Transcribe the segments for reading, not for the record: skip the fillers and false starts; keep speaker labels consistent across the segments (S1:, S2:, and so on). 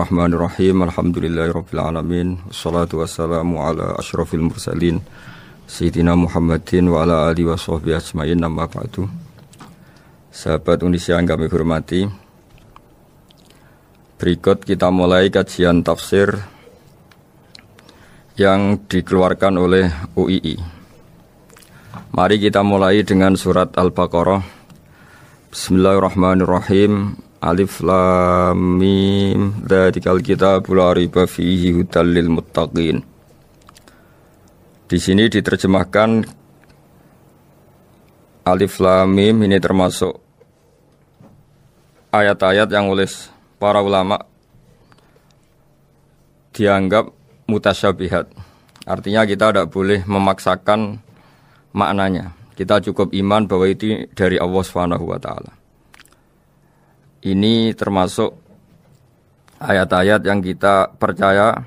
S1: Bismillahirrahmanirrahim. Alhamdulillahirabbil alamin. Wassalatu wassalamu ala asyrafil mursalin Sayyidina Muhammadin wa ala alihi washabbihi ajmain. Amma ba'du. Sahabat Indonesia yang kami hormati, berikut kita mulai kajian tafsir yang dikeluarkan oleh UII. Mari kita mulai dengan surat Al-Baqarah. Bismillahirrahmanirrahim. Alif lam mim dzalikal kitabul la raiba fihi hudal lil muttaqin. Di sini diterjemahkan Alif lam mim ini termasuk ayat-ayat yang oleh para ulama dianggap mutasyabihat. Artinya kita tidak boleh memaksakan maknanya. Kita cukup iman bahwa itu dari Allah Subhanahu wa taala. Ini termasuk ayat-ayat yang kita percaya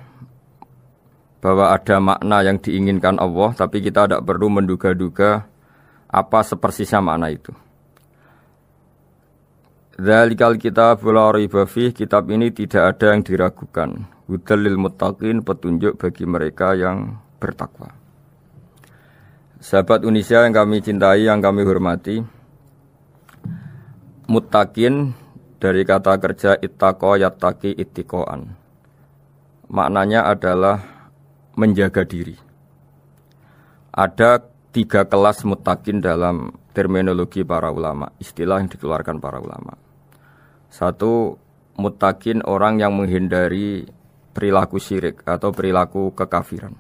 S1: bahwa ada makna yang diinginkan Allah, tapi kita tidak perlu menduga-duga apa sepersisnya makna itu. Dzalikal kitabul la raiba fihi, kitab ini tidak ada yang diragukan. Hudal lil muttaqin, petunjuk bagi mereka yang bertakwa. Sahabat Indonesia yang kami cintai, yang kami hormati, muttaqin dari kata kerja ittaqa yattaqi ittiqaan. Maknanya adalah menjaga diri. Ada 3 kelas muttaqin dalam terminologi para ulama, istilah yang dikeluarkan para ulama. 1, muttaqin orang yang menghindari perilaku syirik atau perilaku kekafiran.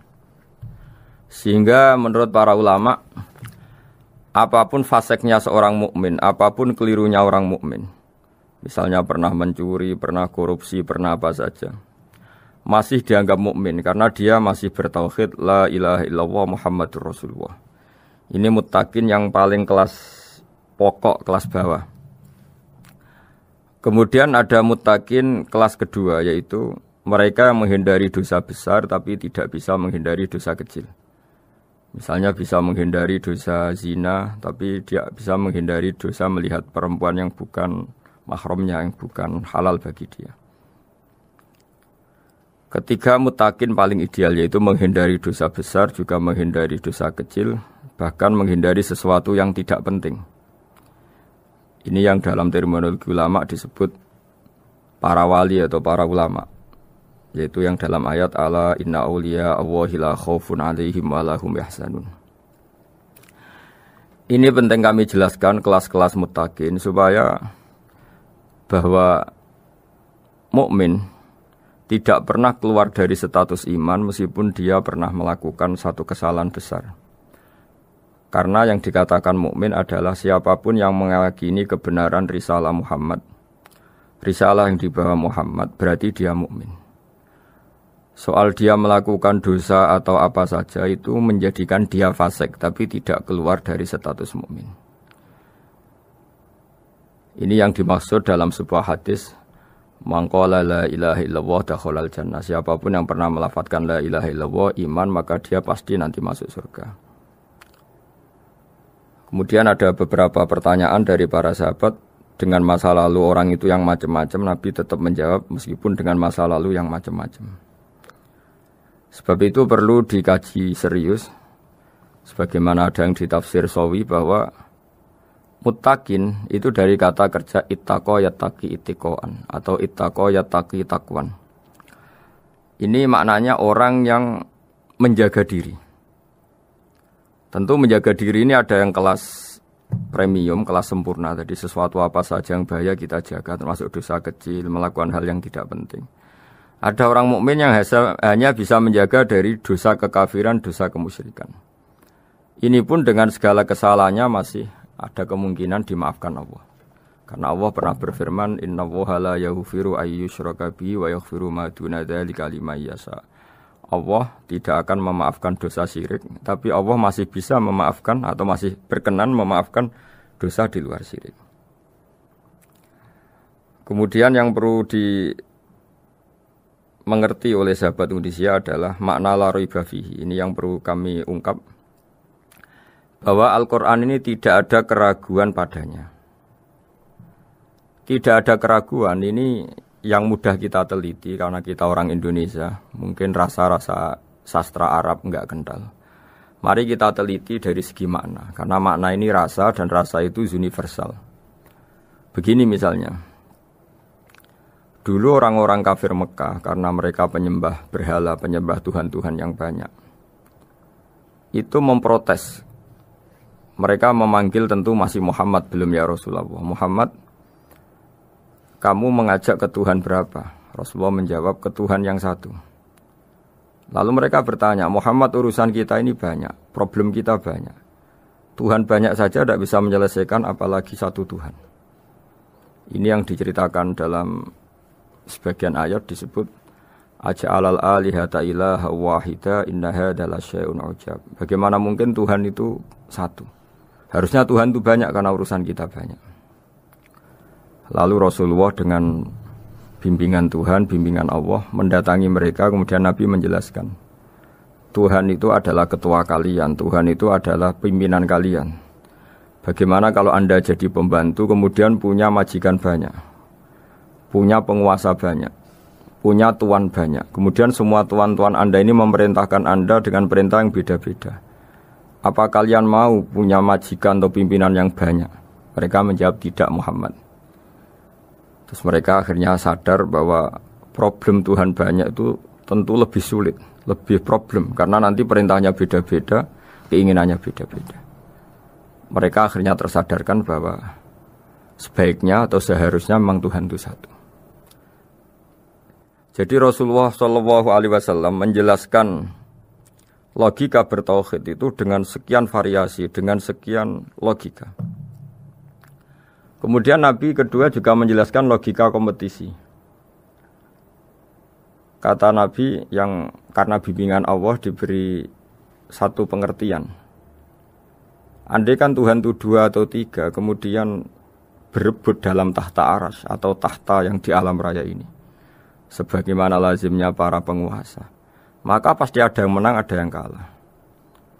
S1: Sehingga menurut para ulama, apapun faseknya seorang mukmin, apapun kelirunya orang mukmin, misalnya pernah mencuri, pernah korupsi, pernah apa saja, masih dianggap mukmin karena dia masih bertauhid la ilaha illallah Muhammadur Rasulullah. Ini muttaqin yang paling kelas pokok, kelas bawah. Kemudian ada muttaqin kelas kedua, yaitu mereka yang menghindari dosa besar tapi tidak bisa menghindari dosa kecil. Misalnya bisa menghindari dosa zina, tapi dia bisa menghindari dosa melihat perempuan yang bukan mahramnya, yang bukan halal bagi dia. Ketiga muttaqin paling ideal, yaitu menghindari dosa besar, juga menghindari dosa kecil, bahkan menghindari sesuatu yang tidak penting. Ini yang dalam terminologi ulama disebut para wali atau para ulama, yaitu yang dalam ayat ala inna awliya Allahi la khaufun alaihim wa lahum yahzanun. Ini penting kami jelaskan kelas-kelas muttaqin supaya bahwa mukmin tidak pernah keluar dari status iman meskipun dia pernah melakukan satu kesalahan besar. Karena yang dikatakan mukmin adalah siapapun yang meyakini kebenaran risalah Muhammad, risalah yang dibawa Muhammad, berarti dia mukmin. Soal dia melakukan dosa atau apa saja itu menjadikan dia fasik, tapi tidak keluar dari status mukmin. Ini yang dimaksud dalam sebuah hadis, man qala la ilaha illallah dakhalal jannah. Siapapun yang pernah melafadzkan la ilaha illallah iman, maka dia pasti nanti masuk surga. Kemudian ada beberapa pertanyaan dari para sahabat dengan masa lalu orang itu yang macam-macam, Nabi tetap menjawab meskipun dengan masa lalu yang macam-macam. Sebab itu perlu dikaji serius, sebagaimana ada yang ditafsir Sawi bahwa muttaqin itu dari kata kerja ittaqa yattaqi ittiqaan atau ittaqa yattaqi taqwan. Ini maknanya orang yang menjaga diri. Tentu menjaga diri ini ada yang kelas premium, kelas sempurna. Jadi sesuatu apa saja yang bahaya kita jaga, termasuk dosa kecil, melakukan hal yang tidak penting. Ada orang mukmin yang hanya bisa menjaga dari dosa kekafiran, dosa kemusyrikan. Ini pun dengan segala kesalahannya masih ada kemungkinan dimaafkan Allah. Karena Allah pernah berfirman, innallaha la yaghfiru ayyushraka bihi wa yaghfiru ma duna dzalika liman yasha. Allah tidak akan memaafkan dosa syirik, tapi Allah masih bisa memaafkan atau masih berkenan memaafkan dosa di luar syirik. Kemudian yang perlu dimengerti oleh sahabat Indonesia adalah makna la raiba fihi. Ini yang perlu kami ungkap, bahwa Al-Quran ini tidak ada keraguan padanya. Tidak ada keraguan, ini yang mudah kita teliti karena kita orang Indonesia, mungkin rasa-rasa sastra Arab enggak kental. Mari kita teliti dari segi makna, karena makna ini rasa dan rasa itu universal. Begini misalnya, dulu orang-orang kafir Mekah karena mereka penyembah berhala, penyembah Tuhan-Tuhan yang banyak, itu memprotes. Mereka memanggil tentu masih Muhammad, belum ya Rasulullah. Muhammad, kamu mengajak ke Tuhan berapa? Rasulullah menjawab, ke Tuhan yang satu. Lalu mereka bertanya, Muhammad, urusan kita ini banyak, problem kita banyak. Tuhan banyak saja tidak bisa menyelesaikan, apalagi satu Tuhan. Ini yang diceritakan dalam sebagian ayat disebut, Aja'alal alihata ilaha wahida inna hadza lasyai'un ujab. Bagaimana mungkin Tuhan itu satu? Harusnya Tuhan itu banyak karena urusan kita banyak. Lalu Rasulullah dengan bimbingan Tuhan, bimbingan Allah mendatangi mereka, kemudian Nabi menjelaskan, Tuhan itu adalah ketua kalian, Tuhan itu adalah pimpinan kalian. Bagaimana kalau Anda jadi pembantu kemudian punya majikan banyak, punya penguasa banyak, punya tuan banyak, kemudian semua tuan-tuan Anda ini memerintahkan Anda dengan perintah yang beda-beda. Apa kalian mau punya majikan atau pimpinan yang banyak? Mereka menjawab tidak, Muhammad. Terus mereka akhirnya sadar bahwa problem Tuhan banyak itu tentu lebih sulit, lebih problem, karena nanti perintahnya beda-beda, keinginannya beda-beda. Mereka akhirnya tersadarkan bahwa sebaiknya atau seharusnya memang Tuhan itu satu. Jadi Rasulullah SAW menjelaskan logika bertauhid itu dengan sekian variasi, dengan sekian logika. Kemudian Nabi kedua juga menjelaskan logika kompetisi. Kata Nabi yang karena bimbingan Allah diberi satu pengertian. Andai kan Tuhan itu 2 atau 3, kemudian berebut dalam tahta aras atau tahta yang di alam raya ini, sebagaimana lazimnya para penguasa, maka pasti ada yang menang, ada yang kalah.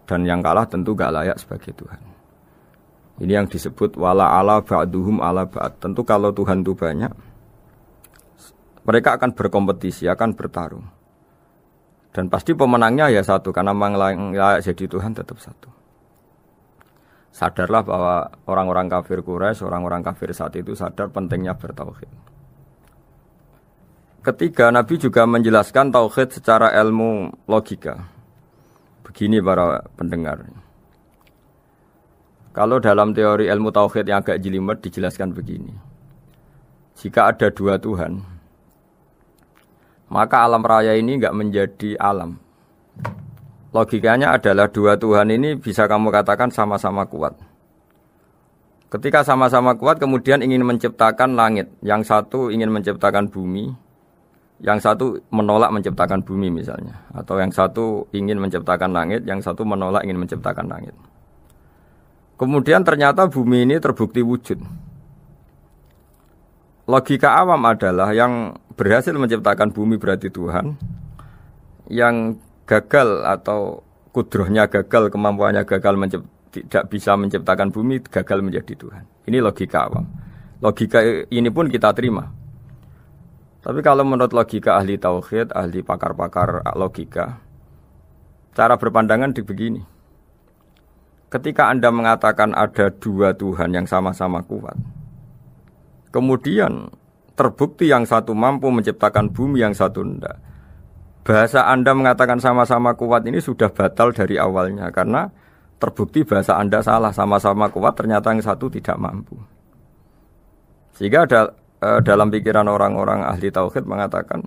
S1: Dan yang kalah tentu gak layak sebagai Tuhan. Ini yang disebut wala ala ba'duhum ala ba'd. Tentu kalau Tuhan itu banyak, mereka akan berkompetisi, akan bertarung. Dan pasti pemenangnya ya satu, karena memang layak jadi Tuhan tetap satu. Sadarlah bahwa orang-orang kafir Quraisy, orang-orang kafir saat itu sadar pentingnya bertauhid. Ketiga, Nabi juga menjelaskan tauhid secara ilmu logika. Begini para pendengar. Kalau dalam teori ilmu tauhid yang agak jelimet dijelaskan begini. Jika ada 2 Tuhan, maka alam raya ini enggak menjadi alam. Logikanya adalah 2 Tuhan ini bisa kamu katakan sama-sama kuat. Ketika sama-sama kuat kemudian ingin menciptakan langit, yang satu ingin menciptakan bumi, yang satu menolak menciptakan bumi misalnya, atau yang satu ingin menciptakan langit, yang satu menolak ingin menciptakan langit. Kemudian ternyata bumi ini terbukti wujud. Logika awam adalah yang berhasil menciptakan bumi berarti Tuhan, yang gagal atau kudrohnya gagal, kemampuannya gagal tidak bisa menciptakan bumi, gagal menjadi Tuhan. Ini logika awam. Logika ini pun kita terima. Tapi kalau menurut logika ahli tauhid, ahli pakar-pakar logika, cara berpandangan begini. Ketika Anda mengatakan ada 2 Tuhan yang sama-sama kuat, kemudian terbukti yang satu mampu menciptakan bumi, yang satu tidak, bahasa Anda mengatakan sama-sama kuat ini sudah batal dari awalnya, karena terbukti bahasa Anda salah, sama-sama kuat ternyata yang satu tidak mampu. Sehingga dalam pikiran orang-orang ahli tauhid mengatakan,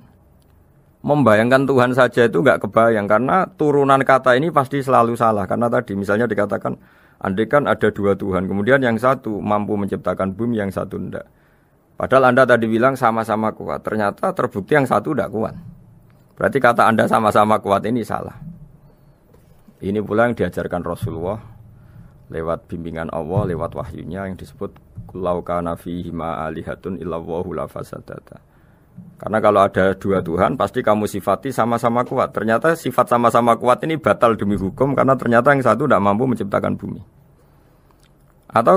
S1: membayangkan Tuhan saja itu enggak kebayang, karena turunan kata ini pasti selalu salah. Karena tadi misalnya dikatakan, andai kan ada 2 Tuhan, kemudian yang satu mampu menciptakan bumi, yang satu tidak. Padahal Anda tadi bilang sama-sama kuat, ternyata terbukti yang satu tidak kuat. Berarti kata Anda sama-sama kuat ini salah. Ini pula yang diajarkan Rasulullah lewat bimbingan Allah, lewat wahyunya yang disebut Lau kana fihi ma alihatun illallahu la fasadata. Karena kalau ada 2 Tuhan pasti kamu sifati sama-sama kuat. Ternyata sifat sama-sama kuat ini batal demi hukum, karena ternyata yang satu tidak mampu menciptakan bumi. Atau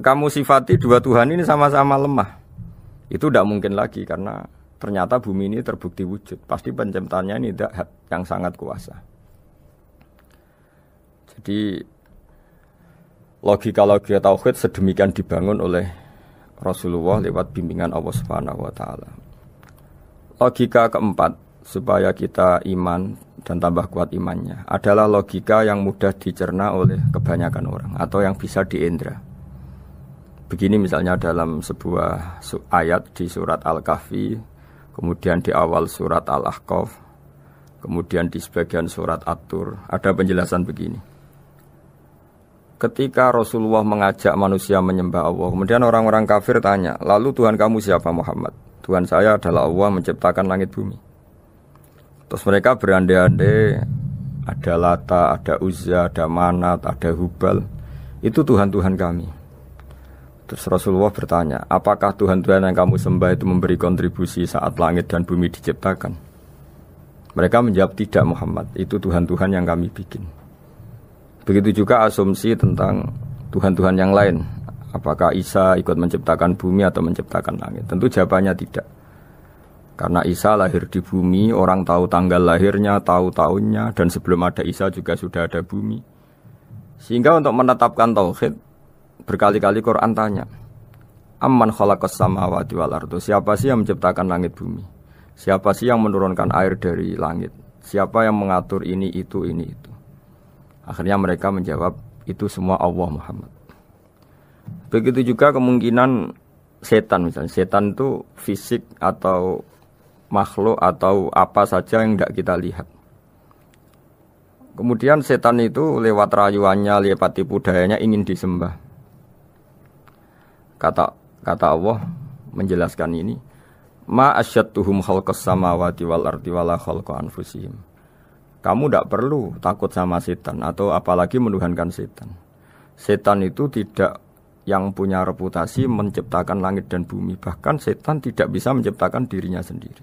S1: kamu sifati 2 Tuhan ini sama-sama lemah. Itu tidak mungkin lagi, karena ternyata bumi ini terbukti wujud. Pasti penciptanya ini zat yang sangat kuasa. Jadi logika-logika tauhid sedemikian dibangun oleh Rasulullah lewat bimbingan Allah Subhanahu wa taala. Logika keempat supaya kita iman dan tambah kuat imannya adalah logika yang mudah dicerna oleh kebanyakan orang atau yang bisa diindra. Begini misalnya dalam sebuah ayat di surat Al-Kahfi, kemudian di awal surat Al-Ahqaf, kemudian di sebagian surat At-Tur, ada penjelasan begini. Ketika Rasulullah mengajak manusia menyembah Allah, kemudian orang-orang kafir tanya, lalu Tuhan kamu siapa Muhammad? Tuhan saya adalah Allah menciptakan langit bumi. Terus mereka berandai-andai, ada Lata, ada Uzza, ada Manat, ada Hubal. Itu Tuhan-Tuhan kami. Terus Rasulullah bertanya, apakah Tuhan-Tuhan yang kamu sembah itu memberi kontribusi saat langit dan bumi diciptakan? Mereka menjawab, tidak Muhammad, itu Tuhan-Tuhan yang kami bikin. Begitu juga asumsi tentang Tuhan-Tuhan yang lain. Apakah Isa ikut menciptakan bumi atau menciptakan langit? Tentu jawabannya tidak. Karena Isa lahir di bumi, orang tahu tanggal lahirnya, tahu tahunnya, dan sebelum ada Isa juga sudah ada bumi. Sehingga untuk menetapkan tauhid, berkali-kali Quran tanya, Amman khalaqas samawati wal ardu, siapa sih yang menciptakan langit bumi? Siapa sih yang menurunkan air dari langit? Siapa yang mengatur ini, itu, ini, itu? Akhirnya mereka menjawab, itu semua Allah Muhammad. Begitu juga kemungkinan setan misalnya. Setan itu fisik atau makhluk atau apa saja yang tidak kita lihat. Kemudian setan itu lewat rayuannya, lewat tipu dayanya ingin disembah. Kata Allah menjelaskan ini, Ma asyadtuhum khalqas samawati wal ardi wala khalqa anfusihim. Kamu tidak perlu takut sama setan atau apalagi menuhankan setan. Setan itu tidak yang punya reputasi menciptakan langit dan bumi. Bahkan setan tidak bisa menciptakan dirinya sendiri.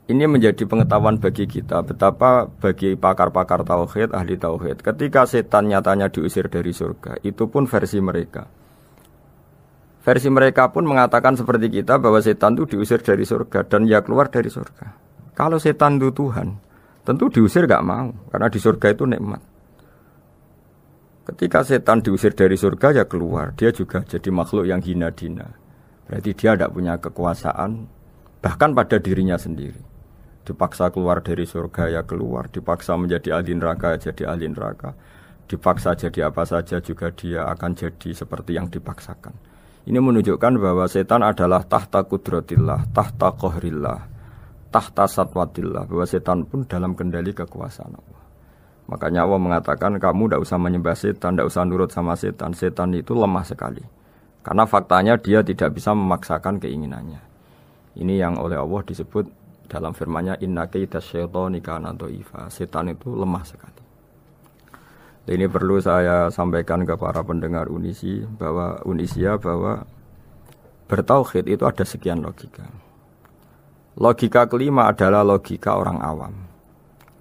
S1: Ini menjadi pengetahuan bagi kita. Betapa bagi pakar-pakar tauhid, ahli tauhid, ketika setan nyatanya diusir dari surga, itu pun versi mereka. Versi mereka pun mengatakan seperti kita bahwa setan itu diusir dari surga dan ya keluar dari surga. Kalau setan itu Tuhan, tentu diusir gak mau, karena di surga itu nikmat. Ketika setan diusir dari surga, ya keluar. Dia juga jadi makhluk yang hina-dina. Berarti dia tidak punya kekuasaan, bahkan pada dirinya sendiri. Dipaksa keluar dari surga, ya keluar. Dipaksa menjadi ahli neraka, jadi ahli neraka. Dipaksa jadi apa saja, juga dia akan jadi seperti yang dipaksakan. Ini menunjukkan bahwa setan adalah tahta kudratillah, tahta qahrillah, tahta satwatillah, bahwa setan pun dalam kendali kekuasaan Allah. Makanya Allah mengatakan kamu tidak usah menyembah setan, tidak usah nurut sama setan. Setan itu lemah sekali. Karena faktanya dia tidak bisa memaksakan keinginannya. Ini yang oleh Allah disebut dalam firman-Nya inna kaidas syaitani kana dhaifa. Setan itu lemah sekali. Ini perlu saya sampaikan ke para pendengar Unisia bahwa bertauhid itu ada sekian logika. Logika kelima adalah logika orang awam.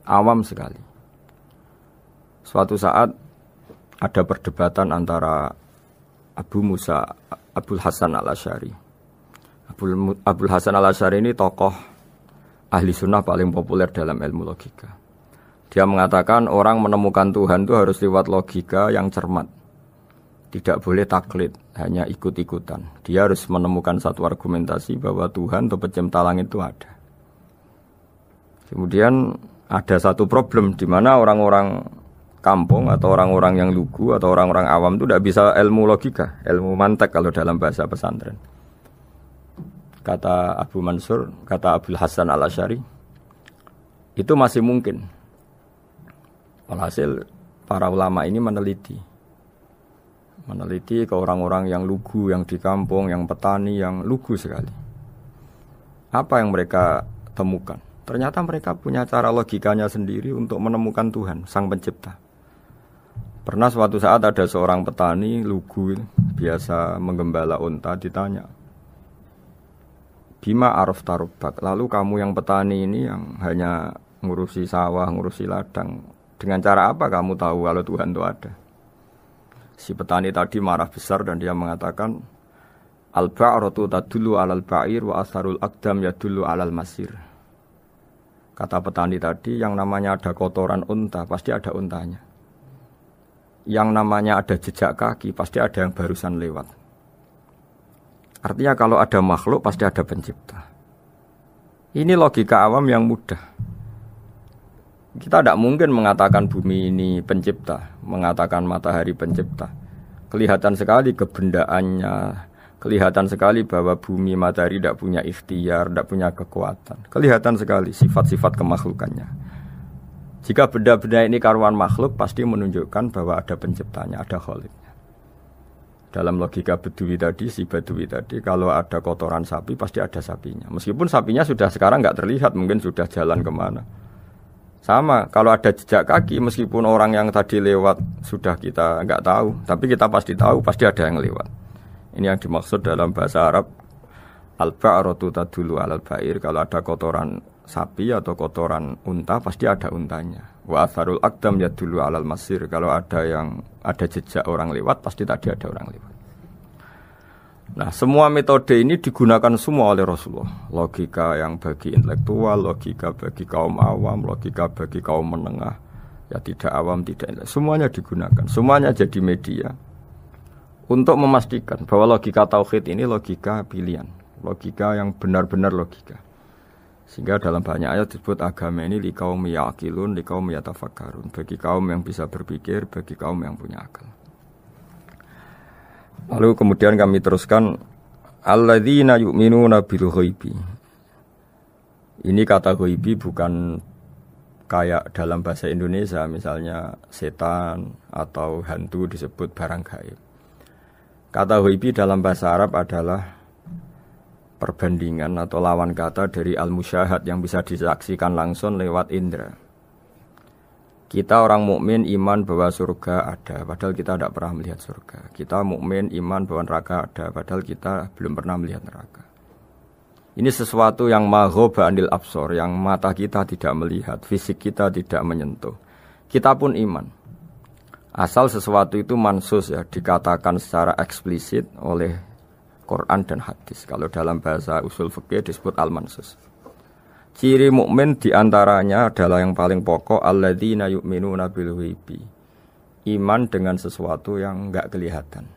S1: Awam sekali. Suatu saat ada perdebatan antara Abul Hasan al-Asy'ari. Abul Hasan al-Asy'ari ini tokoh ahli sunnah paling populer dalam ilmu logika. Dia mengatakan orang menemukan Tuhan itu harus lewat logika yang cermat. Tidak boleh taklid, hanya ikut-ikutan. Dia harus menemukan satu argumentasi bahwa Tuhan atau pencipta langit itu ada. Kemudian ada satu problem di mana orang-orang kampung atau orang-orang yang lugu atau orang-orang awam itu tidak bisa ilmu logika, ilmu mantek kalau dalam bahasa pesantren. Kata Abu Mansur, kata Abul Hasan al-Asy'ari, itu masih mungkin. Walhasil para ulama ini meneliti ke orang-orang yang lugu, yang di kampung, yang petani, yang lugu sekali. Apa yang mereka temukan? Ternyata mereka punya cara logikanya sendiri untuk menemukan Tuhan, Sang Pencipta. Pernah suatu saat ada seorang petani lugu, biasa menggembala unta, ditanya, Bima araf tarubak, lalu kamu yang petani ini yang hanya ngurusi sawah, ngurusi ladang, dengan cara apa kamu tahu kalau Tuhan itu ada? Si petani tadi marah besar dan dia mengatakan, Al-ba'ratu tadullu 'alal ba'ir wa asharul aqdam yadullu 'alal masir. Kata petani tadi, yang namanya ada kotoran unta pasti ada untanya. Yang namanya ada jejak kaki pasti ada yang barusan lewat. Artinya kalau ada makhluk pasti ada pencipta. Ini logika awam yang mudah. Kita tidak mungkin mengatakan bumi ini pencipta, mengatakan matahari pencipta. Kelihatan sekali kebendaannya, kelihatan sekali bahwa bumi matahari tidak punya ikhtiar, tidak punya kekuatan. Kelihatan sekali sifat-sifat kemakhlukannya. Jika benda-benda ini karuan makhluk, pasti menunjukkan bahwa ada penciptanya, ada khaliknya. Dalam logika Bedui tadi, si Bedui tadi, kalau ada kotoran sapi, pasti ada sapinya. Meskipun sapinya sudah sekarang nggak terlihat, mungkin sudah jalan kemana. Sama, kalau ada jejak kaki, meskipun orang yang tadi lewat sudah kita nggak tahu, tapi kita pasti tahu, pasti ada yang lewat. Ini yang dimaksud dalam bahasa Arab, al-ba'ratu tadullu 'alal ba'ir. Kalau ada kotoran sapi atau kotoran unta, pasti ada untanya. Wa atharul aqdam yadullu 'alal masir. Kalau ada jejak orang lewat, pasti tadi ada orang lewat. Nah, semua metode ini digunakan semua oleh Rasulullah. Logika yang bagi intelektual, logika bagi kaum awam, logika bagi kaum menengah, ya tidak awam, tidak intelektual. Semuanya digunakan, semuanya jadi media untuk memastikan bahwa logika tauhid ini logika pilihan, logika yang benar-benar logika. Sehingga dalam banyak ayat disebut agama ini liqaumi yaqilun, liqaumi yatafakkarun, bagi kaum yang bisa berpikir, bagi kaum yang punya akal. Lalu kemudian kami teruskan alladzina yu'minuna bil ghaibi. Ini kata ghaibi bukan kayak dalam bahasa Indonesia misalnya setan atau hantu disebut barang gaib. Kata ghaibi dalam bahasa Arab adalah perbandingan atau lawan kata dari al-musyahad yang bisa disaksikan langsung lewat indera. Kita orang mukmin iman bahwa surga ada, padahal kita tidak pernah melihat surga. Kita mukmin iman bahwa neraka ada, padahal kita belum pernah melihat neraka. Ini sesuatu yang maghoba anil absor, yang mata kita tidak melihat, fisik kita tidak menyentuh. Kita pun iman. Asal sesuatu itu mansus ya, dikatakan secara eksplisit oleh Quran dan hadis. Kalau dalam bahasa usul fikih disebut al-mansus. Ciri mukmin diantaranya adalah yang paling pokok alladzina yu'minuna bil ghaibi. Iman dengan sesuatu yang enggak kelihatan.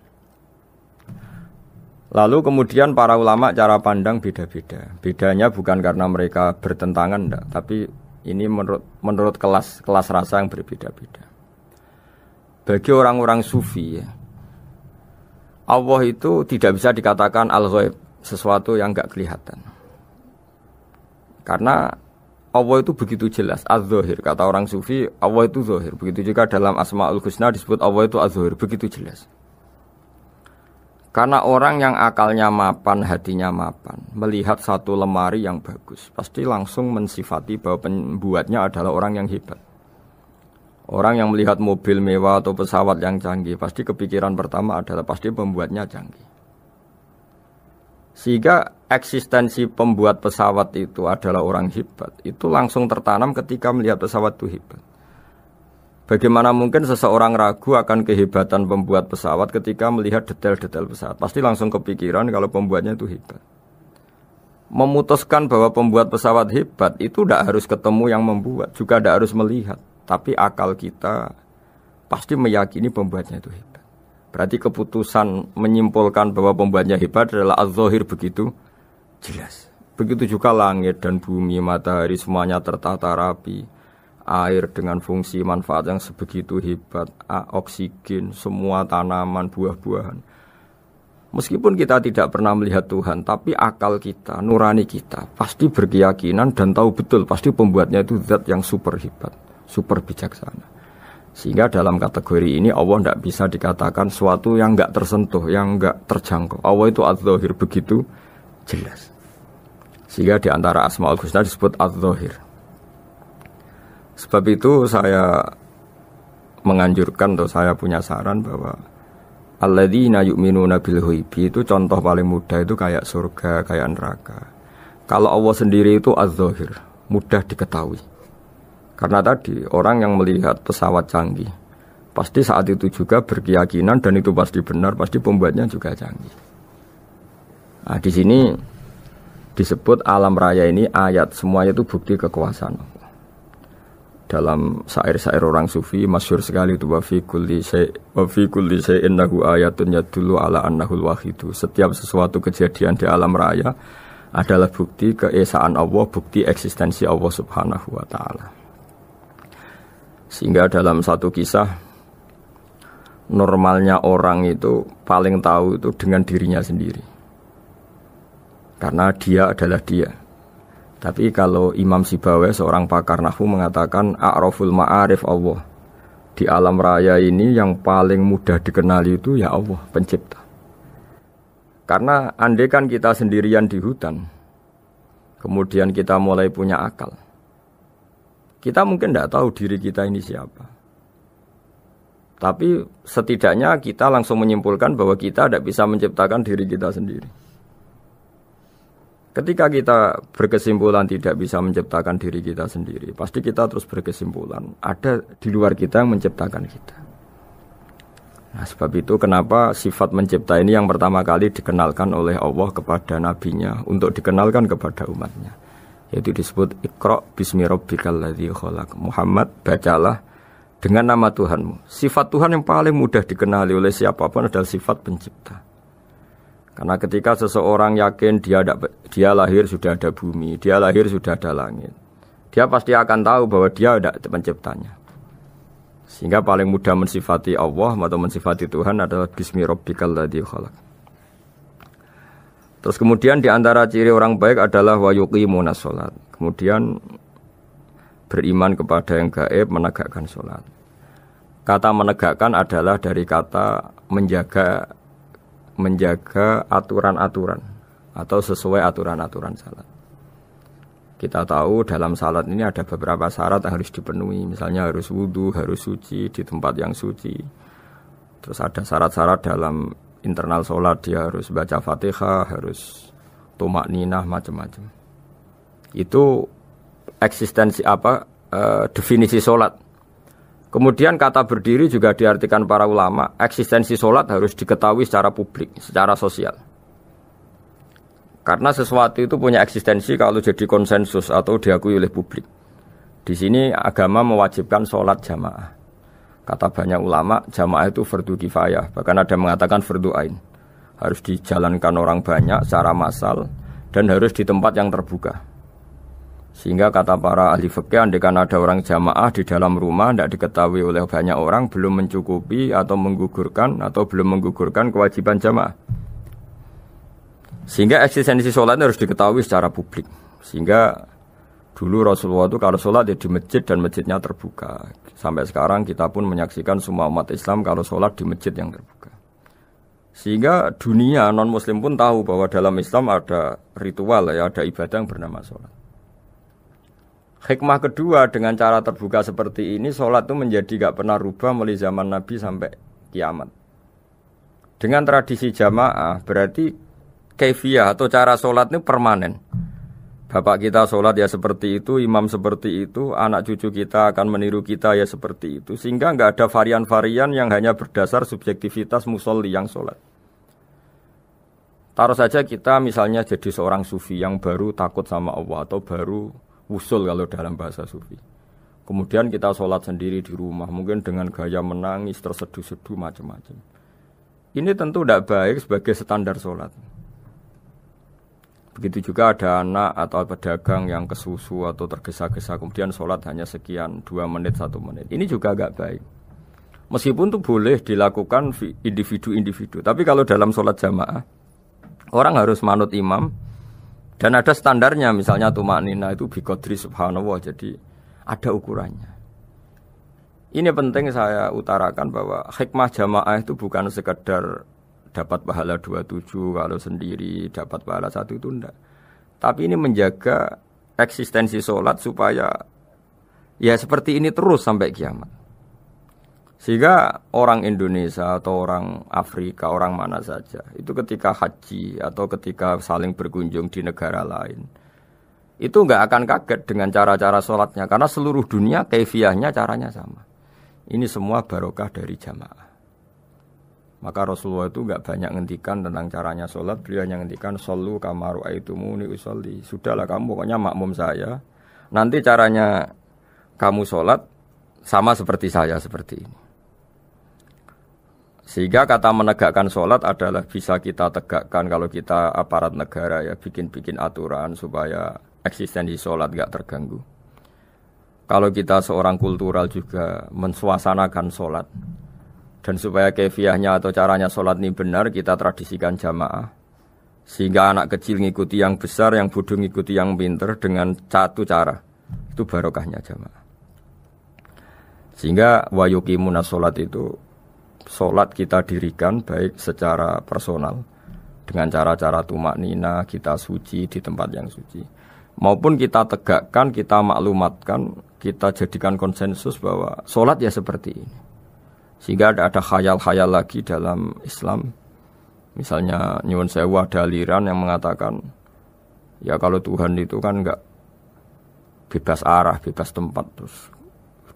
S1: Lalu kemudian para ulama cara pandang beda-beda. Bedanya bukan karena mereka bertentangan enggak, tapi ini menurut kelas rasa yang berbeda-beda. Bagi orang-orang sufi ya, Allah itu tidak bisa dikatakan al-ghaib, sesuatu yang enggak kelihatan. Karena Allah itu begitu jelas, az-zahir. Kata orang sufi, Allah itu zahir. Begitu juga dalam Asmaul Husna disebut Allah itu az-zahir, begitu jelas. Karena orang yang akalnya mapan, hatinya mapan, melihat satu lemari yang bagus, pasti langsung mensifati bahwa pembuatnya adalah orang yang hebat. Orang yang melihat mobil mewah atau pesawat yang canggih, pasti kepikiran pertama adalah pasti pembuatnya canggih. Sehingga eksistensi pembuat pesawat itu adalah orang hebat, itu langsung tertanam ketika melihat pesawat itu hebat. Bagaimana mungkin seseorang ragu akan kehebatan pembuat pesawat ketika melihat detail-detail pesawat? Pasti langsung kepikiran kalau pembuatnya itu hebat. Memutuskan bahwa pembuat pesawat hebat itu tidak harus ketemu yang membuat, juga tidak harus melihat. Tapi akal kita pasti meyakini pembuatnya itu hebat. Berarti keputusan menyimpulkan bahwa pembuatnya hebat adalah az-zahir begitu jelas. Begitu juga langit dan bumi, matahari semuanya tertata rapi. Air dengan fungsi manfaat yang sebegitu hebat, oksigen, semua tanaman, buah-buahan. Meskipun kita tidak pernah melihat Tuhan, tapi akal kita, nurani kita pasti berkeyakinan dan tahu betul pasti pembuatnya itu zat yang super hebat, super bijaksana. Sehingga dalam kategori ini Allah tidak bisa dikatakan suatu yang enggak tersentuh, yang enggak terjangkau. Allah itu az-zahir begitu jelas. Sehingga di antara Asmaul Husna disebut az-zahir. Sebab itu saya menganjurkan atau saya punya saran bahwa alladzina yu'minuna bil ghaibi itu contoh paling mudah itu kayak surga, kayak neraka. Kalau Allah sendiri itu az-zahir, mudah diketahui. Karena tadi orang yang melihat pesawat canggih pasti saat itu juga berkeyakinan dan itu pasti benar, pasti pembuatnya juga canggih. Nah, di sini disebut alam raya ini ayat, semuanya itu bukti kekuasaan Allah. Dalam syair-syair orang sufi masyhur sekali itu wa fi kulli syai'in lahu ayatun yadullu ala annahul wahidu. Setiap sesuatu kejadian di alam raya adalah bukti keesaan Allah, bukti eksistensi Allah Subhanahu wa taala. Sehingga dalam satu kisah, normalnya orang itu paling tahu itu dengan dirinya sendiri. Karena dia adalah dia. Tapi kalau Imam Sibawai, seorang pakar nahwu, mengatakan a'raful ma'arif Allah. Di alam raya ini yang paling mudah dikenali itu ya Allah, pencipta. Karena andai kan kita sendirian di hutan, kemudian kita mulai punya akal, kita mungkin tidak tahu diri kita ini siapa. Tapi setidaknya kita langsung menyimpulkan bahwa kita tidak bisa menciptakan diri kita sendiri. Ketika kita berkesimpulan tidak bisa menciptakan diri kita sendiri, pasti kita terus berkesimpulan ada di luar kita yang menciptakan kita. Nah, sebab itu kenapa sifat mencipta ini yang pertama kali dikenalkan oleh Allah kepada nabinya untuk dikenalkan kepada umatnya. Yaitu disebut Iqra bismi rabbikal ladzi khalaq. Muhammad, bacalah dengan nama Tuhanmu. Sifat Tuhan yang paling mudah dikenali oleh siapapun adalah sifat pencipta. Karena ketika seseorang yakin dia lahir sudah ada bumi, dia lahir sudah ada langit, dia pasti akan tahu bahwa dia ada penciptanya. Sehingga paling mudah mensifati Allah atau mensifati Tuhan adalah bismi rabbikal ladzi khalaq. Terus kemudian di antara ciri orang baik adalah wa yuqimunas shalat. Kemudian beriman kepada yang gaib, menegakkan salat. Kata menegakkan adalah dari kata menjaga aturan-aturan atau sesuai aturan-aturan salat. Kita tahu dalam salat ini ada beberapa syarat yang harus dipenuhi. Misalnya harus wudu, harus suci di tempat yang suci. Terus ada syarat-syarat dalam internal salat, dia harus baca Fatihah, harus tumakninah, macam-macam. Itu eksistensi definisi salat. Kemudian kata berdiri juga diartikan para ulama, eksistensi sholat harus diketahui secara publik, secara sosial. Karena sesuatu itu punya eksistensi kalau jadi konsensus atau diakui oleh publik. Di sini agama mewajibkan sholat jamaah. Kata banyak ulama, jamaah itu fardu kifayah, bahkan ada mengatakan fardu ain. Harus dijalankan orang banyak secara massal dan harus di tempat yang terbuka. Sehingga kata para ahli fikih, andaikan ada orang jamaah di dalam rumah tidak diketahui oleh banyak orang, belum mencukupi atau belum menggugurkan kewajiban jamaah. Sehingga eksistensi sholat harus diketahui secara publik. Sehingga dulu Rasulullah itu kalau sholat ya di masjid dan masjidnya terbuka. Sampai sekarang kita pun menyaksikan semua umat Islam kalau sholat di masjid yang terbuka. Sehingga dunia non-muslim pun tahu bahwa dalam Islam ada ritual, ya, ada ibadah yang bernama sholat. Hikmah kedua dengan cara terbuka seperti ini, sholat itu menjadi gak pernah rubah mulai zaman Nabi sampai kiamat. Dengan tradisi jamaah berarti kaifiyah atau cara sholat ini permanen. Bapak kita sholat ya seperti itu, imam seperti itu, anak cucu kita akan meniru kita ya seperti itu. Sehingga gak ada varian-varian yang hanya berdasar subjektivitas musolli yang sholat. Taruh saja kita misalnya jadi seorang sufi yang baru takut sama Allah atau baru usul kalau dalam bahasa sufi. Kemudian kita sholat sendiri di rumah, mungkin dengan gaya menangis, terseduh-seduh, macam-macam. Ini tentu tidak baik sebagai standar sholat. Begitu juga ada anak atau pedagang yang kesusu atau tergesa-gesa, kemudian sholat hanya sekian, 2 menit, 1 menit. Ini juga tidak baik. Meskipun itu boleh dilakukan individu-individu. Tapi kalau dalam sholat jamaah, orang harus manut imam, dan ada standarnya, misalnya tumakninah itu biqadri subhanallah, jadi ada ukurannya. Ini penting saya utarakan bahwa hikmah jamaah itu bukan sekedar dapat pahala 27 kalau sendiri, dapat pahala 1 itu enggak. Tapi ini menjaga eksistensi sholat supaya ya seperti ini terus sampai kiamat. Sehingga orang Indonesia atau orang Afrika, orang mana saja, itu ketika haji atau ketika saling berkunjung di negara lain, itu enggak akan kaget dengan cara-cara sholatnya. Karena seluruh dunia kaifiyahnya caranya sama. Ini semua barokah dari jamaah. Maka Rasulullah itu enggak banyak ngendikan tentang caranya sholat. Beliau hanya ngendikan shollu kama ra'aitumuni usolli. Sudahlah kamu pokoknya makmum saya. Nanti caranya kamu sholat sama seperti saya seperti ini. Sehingga kata menegakkan sholat adalah bisa kita tegakkan kalau kita aparat negara ya bikin-bikin aturan supaya eksistensi sholat enggak terganggu. Kalau kita seorang kultural juga mensuasanakan sholat. Dan supaya kefiahnya atau caranya sholat ini benar, kita tradisikan jamaah. Sehingga anak kecil ngikuti yang besar, yang bodoh ngikuti yang pinter dengan satu cara. Itu barokahnya jamaah. Sehingga wa yuqimuna sholat itu, sholat kita dirikan baik secara personal. Dengan cara-cara tumak nina, kita suci di tempat yang suci. Maupun kita tegakkan, kita maklumatkan, kita jadikan konsensus bahwa sholat ya seperti ini. Sehingga ada khayal-khayal lagi dalam Islam. Misalnya nyuwun sewu ada aliran yang mengatakan ya kalau Tuhan itu kan enggak bebas arah, bebas tempat. Terus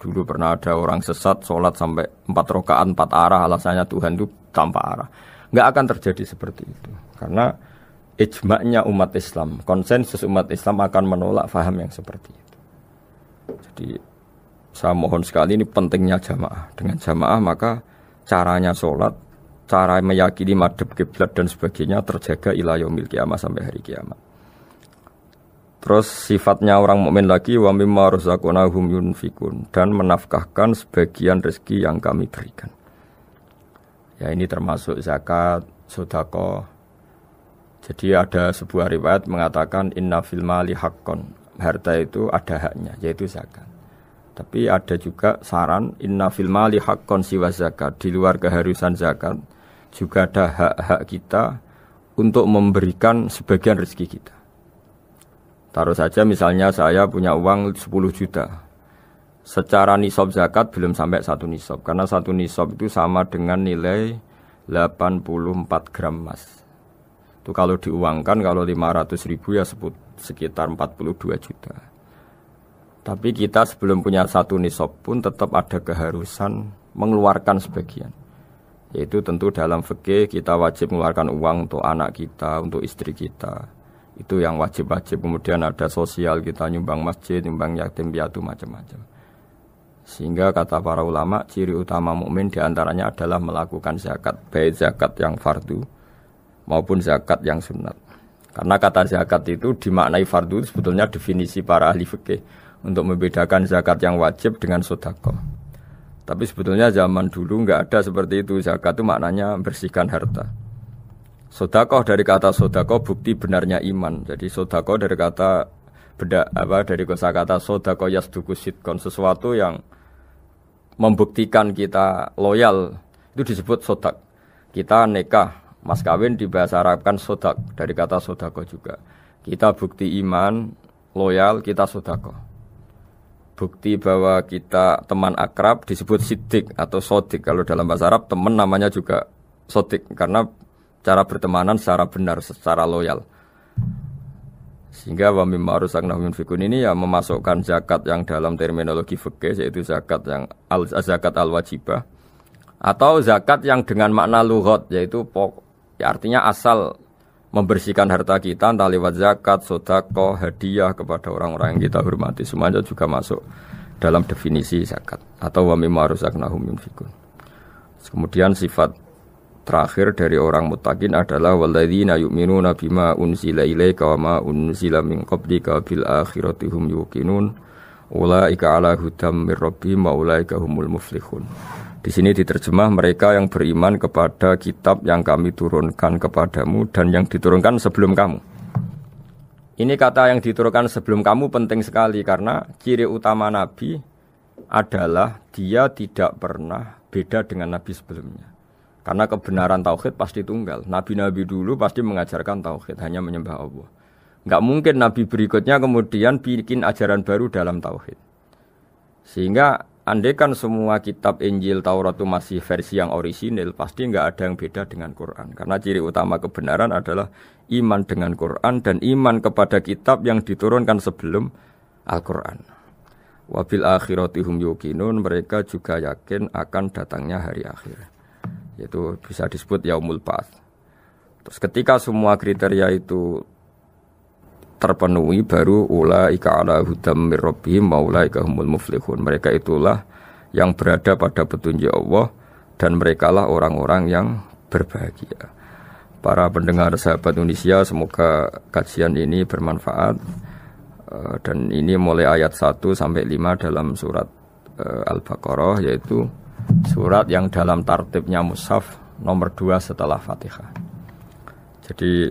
S1: dulu pernah ada orang sesat sholat sampai 4 rakaat 4 arah, alasannya Tuhan itu tanpa arah. Enggak akan terjadi seperti itu. Karena ijma'nya umat Islam, konsensus umat Islam akan menolak faham yang seperti itu. Jadi saya mohon sekali ini pentingnya jamaah. Dengan jamaah maka caranya sholat, cara meyakini madhab kiblat dan sebagainya terjaga ila yaumil kiamah sampai hari kiamat. Terus sifatnya orang mukmin lagi wa mimma razaqnahum yunfikun dan menafkahkan sebagian rezeki yang kami berikan. Ya ini termasuk zakat, sedekah. Jadi ada sebuah riwayat mengatakan inna fil mali haqqon. Harta itu ada haknya yaitu zakat. Tapi ada juga saran inna fil mali haqqon siwa zakat. Di luar keharusan zakat juga ada hak-hak kita untuk memberikan sebagian rezeki kita. Taruh saja misalnya saya punya uang 10 juta. Secara nisab zakat belum sampai 1 nisab. Karena 1 nisab itu sama dengan nilai 84 gram emas. Itu kalau diuangkan kalau 500 ribu ya sekitar 42 juta. Tapi kita sebelum punya 1 nisab pun tetap ada keharusan mengeluarkan sebagian. Yaitu tentu dalam fikih kita wajib mengeluarkan uang untuk anak kita, untuk istri kita. Itu yang wajib-wajib. Kemudian ada sosial, kita nyumbang masjid, nyumbang yatim piatu macam-macam. Sehingga kata para ulama, ciri utama mukmin diantaranya adalah melakukan zakat, baik zakat yang fardu maupun zakat yang sunat. Karena kata zakat itu dimaknai fardu sebetulnya definisi para ahli fikih untuk membedakan zakat yang wajib dengan sedekah. Tapi sebetulnya zaman dulu enggak ada seperti itu. Zakat itu maknanya bersihkan harta. Sedekah dari kata sedekah bukti benarnya iman. Jadi sedekah dari kata dari kosakata sedekah yasduqu sidqon, sesuatu yang membuktikan kita loyal itu disebut sodak. Kita nikah, mas kawin di bahasa Arab kan sodak dari kata sedekah juga. Kita bukti iman, loyal, kita sedekah. Bukti bahwa kita teman akrab disebut siddiq atau sodik. Kalau dalam bahasa Arab teman namanya juga sodik karena cara bertemanan secara benar, secara loyal. Sehingga wa mimma razaqnahum yunfikun ini ya memasukkan zakat yang dalam terminologi fikih yaitu zakat yang zakat al-wajibah atau zakat yang dengan makna lughat yaitu ya artinya asal membersihkan harta kita entah lewat zakat, sedekah, hadiah kepada orang-orang yang kita hormati semuanya juga masuk dalam definisi zakat atau wa mimma razaqnahum yunfikun. Kemudian sifat terakhir dari orang muttaqin adalah walladzina yu'minuna bima unzila ilaika wa ma unzila min qablika bil akhirati hum yuqinun ulaika ala hudam mir rabbihim wa ulaika humul muflihun. Di sini diterjemah mereka yang beriman kepada kitab yang kami turunkan kepadamu dan yang diturunkan sebelum kamu. Ini kata yang diturunkan sebelum kamu penting sekali karena ciri utama Nabi adalah dia tidak pernah beda dengan Nabi sebelumnya. Karena kebenaran tauhid pasti tunggal. Nabi-nabi dulu pasti mengajarkan tauhid, hanya menyembah Allah. Enggak mungkin Nabi berikutnya kemudian bikin ajaran baru dalam tauhid. Sehingga andaikan semua kitab Injil Taurat itu masih versi yang orisinil, pasti enggak ada yang beda dengan Quran. Karena ciri utama kebenaran adalah iman dengan Quran dan iman kepada kitab yang diturunkan sebelum Al-Quran. Wabil akhirati hum yuqinun, mereka juga yakin akan datangnya hari akhir. Yaitu bisa disebut yaumul ba'ats. Terus ketika semua kriteria itu terpenuhi baru ulaika ala hudam mir rabbihim wa ulaika humul muflihun. Mereka itulah yang berada pada petunjuk Allah dan merekalah orang-orang yang berbahagia. Para pendengar sahabat Indonesia, semoga kajian ini bermanfaat. Dan ini mulai ayat 1 sampai 5 dalam surat Al-Baqarah, yaitu surat yang dalam tartibnya mushaf nomor 2 setelah Fatihah. Jadi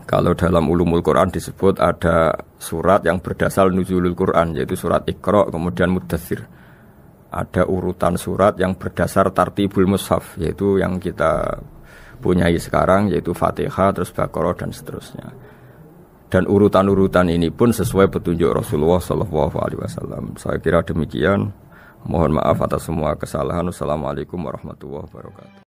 S1: kalau dalam ulumul Quran disebut ada surat yang berdasar nuzulul Quran, yaitu surat Iqra, kemudian Muddatsir. Ada urutan surat yang berdasar tartibul mushaf, yaitu yang kita punyai sekarang, yaitu Fatihah, terus Baqarah dan seterusnya. Dan urutan-urutan ini pun sesuai petunjuk Rasulullah SAW. Saya kira demikian. Mohon maaf atas semua kesalahan. Wassalamualaikum warahmatullahi wabarakatuh.